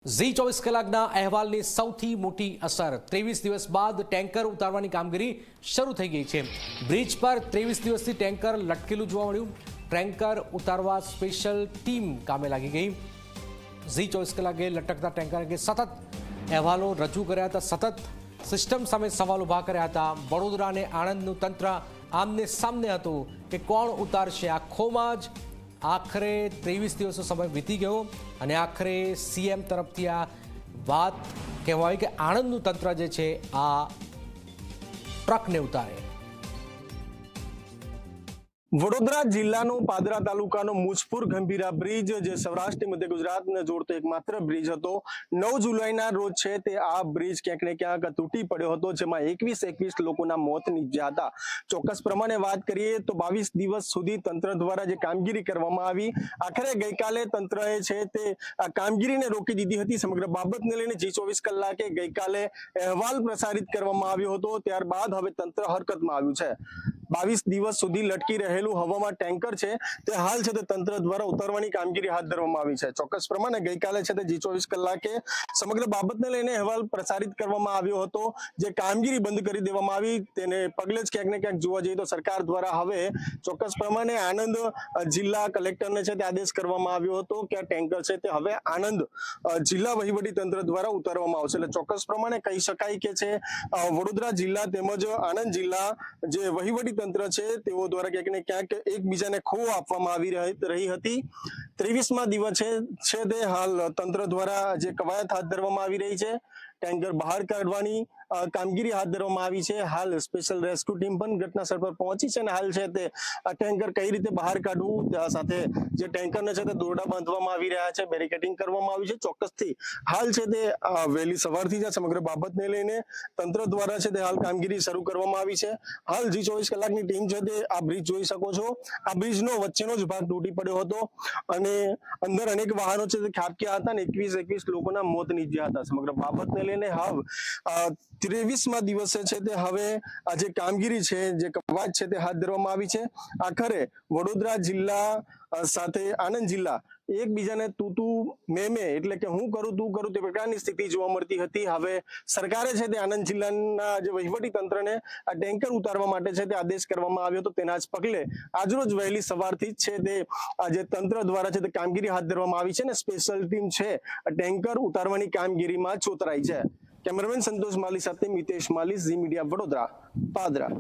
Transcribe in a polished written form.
ઝી 24 કલાકના અહેવાલની સૌથી મોટી અસર 23 દિવસ બાદ ટેન્કર ઉતારવાની કામગીરી શરૂ થઈ ગઈ છે। બ્રિજ પર 23 દિવસથી ટેન્કર લટકેલું જોવા મળ્યું। ટેન્કર ઉતારવા સ્પેશિયલ ટીમ કામે લાગી ગઈ। ઝી 24 કલાકે લટકતા ટેન્કર અંગે સતત અહેવાલો રજૂ કર્યા હતા, સતત સિસ્ટમ સામે સવાલ ઊભા કર્યા હતા। વડોદરા અને આણંદનું તંત્ર આમને સામને હતું કે કોણ ઉતારશે। આખોમાં જ આખરે 23 દિવસનો સમય વીતી ગયો અને આખરે સીએમ તરફથી આ વાત કહેવાય કે આણંદનું તંત્ર જે છે આ ટ્રકને ઉતારે। વડોદરા જિલ્લાનો પાદરા તાલુકાનો મુજપુર ગંભીરા બ્રિજ જે સૌરાષ્ટ્ર મધ્ય ગુજરાતને જોડતો એકમાત્ર બ્રિજ હતો। 9 જુલાઈના રોજ છે તે આ બ્રિજ ક્યાંક ને ક્યાંક તૂટી પડ્યો હતો, જેમાં 21 લોકોના મોત નીપજ્યા હતા। ચોક્કસ પ્રમાણે વાત કરીએ તો 22 દિવસ સુધી તંત્ર દ્વારા જે કામગીરી કરવામાં આવી, આખરે ગઈકાલે તંત્રએ છે તે આ કામગીરીને રોકી દીધી હતી। સમગ્ર બાબતને લઈને ઝી 24 કલાકે ગઈકાલે અહેવાલ પ્રસારિત કરવામાં આવ્યો હતો, ત્યારબાદ હવે તંત્ર હરકતમાં આવ્યું છે। 22 દિવસ સુધી લટકી રહેલું હવામાં ટેન્કર છે તે હાલ છે તે તંત્ર દ્વારા ઉતારવાની કામગીરી હાથ ધરવામાં આવી છે। ચોક્કસ પ્રમાણે ગઈકાલે છે તે ઝી 24 કલાકે સમગ્ર બાબતને લઈને અહેવાલ પ્રસારિત કરવામાં આવ્યો હતો। જે કામગીરી બંધ કરી દેવામાં આવી તેને પગલે જ ક્યાંક ને ક્યાંક જોવા જઈએ તો સરકાર દ્વારા હવે ચોક્કસ પ્રમાણે આણંદ જિલ્લા કલેક્ટરને છે તે આદેશ કરવામાં આવ્યો હતો કે આ ટેન્કર છે તે હવે આણંદ જિલ્લા વહીવટી તંત્ર દ્વારા ઉતારવામાં આવશે। એટલે ચોક્કસ પ્રમાણે કહી શકાય કે છે વડોદરા જિલ્લા તેમજ આણંદ જિલ્લા જે વહીવટી તંત્ર છે તેઓ દ્વારા ક્યાંક ને ક્યાંક એકબીજાને ખો આપવામાં આવી રહી હતી। 23મા દિવસે છે તે હાલ તંત્ર દ્વારા જે કવાયત હાથ ધરવામાં આવી રહી છે, ટેન્કર બહાર કાઢવાની કામગીરી હાથ ધરવામાં આવી છે। હાલ સ્પેશિયલ રેસ્ક્યુ ટીમ પણ ઘટના સ્થળ પર પહોંચી છે અને હાલ છે તે આ ટેન્કર કઈ રીતે બહાર કાઢવું, સાથે જે ટેન્કરને છે તે દોરડા બાંધવામાં આવી રહ્યા છે, બેરિકેડિંગ કરવામાં આવી છે। ચોક્કસથી હાલ છે તે વહેલી સવારથી જ સમગ્ર બાબતને લઈને તંત્ર દ્વારા છે તે હાલ કામગીરી શરૂ કરવામાં આવી છે। હાલ ઝી 24 કલાકની ટીમ છે તે આ બ્રિજ જોઈ શકો છો, આ બ્રિજનો વચ્ચેનો જ ભાગ તૂટી પડ્યો હતો અને અંદર અનેક વાહનો છે તે ખાબક્યા હતા અને 21 લોકોના મોત નીપજ્યા હતા। સમગ્ર બાબતને લઈને હાલ 23મા દિવસે છે તે હવે આ જે કામગીરી છે, જે કવાયત છે તે હાથ ધરવામાં આવી છે। આખરે વડોદરા જિલ્લા સાથે આણંદ જિલ્લા એકબીજાને તું મેં એટલે કે હું કરું તું કરું તે પ્રકારની સ્થિતિ જોવા મળતી હતી। હવે સરકારે છે તે આણંદ જિલ્લાના જે વહીવટી તંત્રને આ ટેન્કર ઉતારવા માટે છે તે આદેશ કરવામાં આવ્યો હતો। તેના જ પગલે આજરોજ વહેલી સવારથી જ છે તે આ જે તંત્ર દ્વારા છે તે કામગીરી હાથ ધરવામાં આવી છે અને સ્પેશિયલ ટીમ છે આ ટેન્કર ઉતારવાની કામગીરીમાં જોતરાઈ છે। કેમેરામેન સંતોષ માલી સાથે મિતેશ માલી, ઝી મીડિયા વડોદરા, પાદરા।